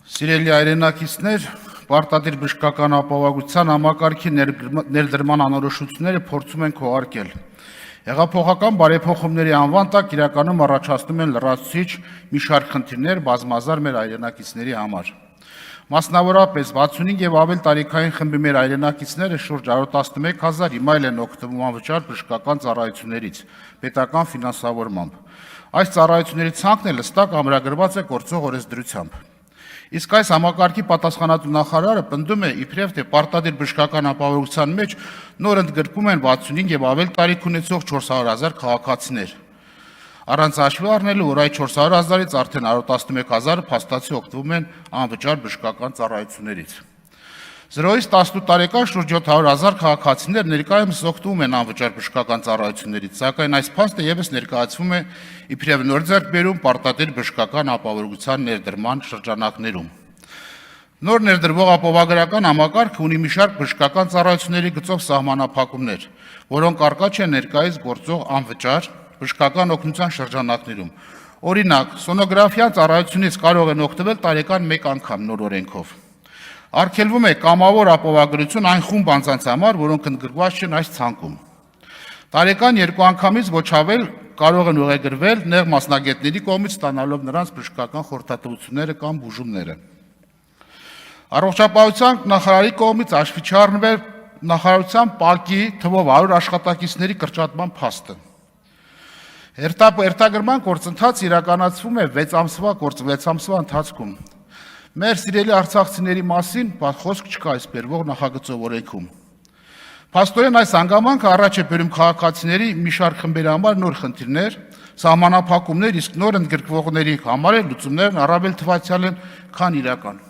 Սիրելի հայրենակիցներ, պարտադիր բժշկական ապահովության համակարգի ներդրման անորոշությունները փորձում են քողարկել։ Հեղափոխական բարեփոխումների անվան տակ իրականում առաջացնում են լրացուցիչ մի շարք խնդիրներ բազմազան մեր հայրենակիցների համար։ Մասնավորապես 65 եւ ավել տարիքային խմբի մեր հայրենակիցները շուրջ 111,000 հիմա են օգտվում անվճար բժշկական ծառայություններից պետական ֆինանսավորմամբ։ Այս ծառայությունների ցանկն էլ հստակ ամրագրված է գործող օրենսդրությամբ։ Իսկ այս համակարգի պատասխանատու նախարարը պնդում է իբրև թե պարտադիր բժշկական ապահովության մեջ նոր ընդգրկում են 65 եւ ավել տարիք ունեցող 400,000 քաղաքացիներ։ Առանց հաշվի առնելու, որ այդ 400,000-ից արդեն 111,000 փաստացի օգտվում են անվճար բժշկական ծառայություններից։ 0-ից 18 տարեկան շուրջ 700,000 քաղաքացիներ ներկայումս օգտվում են անվճար բժշկական ծառայություններից, սակայն այս փաստը ևս ներկայացվում է իբրև նոր ձեռքբերում պարտադիր բժշկական ապահովության ներդրման շրջանակներում։ Նոր ներդրվող ապահովագրական համակարգը ունի մի շարք բժշկական ծառայությունների գծով սահմանափակումներ, որոնք առկա չեն ներկայիս գործող անվճար բժշկական օգնության շրջանակներում։ Օրինակ, սոնոգրաֆիան ծառայությունից կարող են օգտվել տարեկան 1 անգամ նոր օրենքով։ Արգելվում է կամավոր ապահովագրություն այն խումբ անձանց համար, որոնք ընդգրկված չեն այս ցանկում։ Տարեկան 2 անգամից ոչ ավել կարող են ուղեգրվել նեղ մասնագետների կողմից ստանալով նրանց բժշկական խորհրդատվությունները կամ բուժումները։ Առողջապահության նախարարի կողմից հաշվի չառնվել նախարարության ՊԱԿ-ի թվով 100 աշխատակիցների կրճատման փաստը։ Հերթագրման գործընթացը իրականացվում է 6 ամսվա ընթացքում։ Մեր սիրելի արցախցիների մասին խոսք չկա այս բերվող նախագծով օրենքում։ Փաստորեն այս հանգամանքը առաջ է բերում քաղաքացիների մի շարք խմբերի համար նոր խնդիրներ, սահմանափակումներ, իսկ նոր ընդգրկվողների համար լուծումներն առավել թվացial են, քան իրական։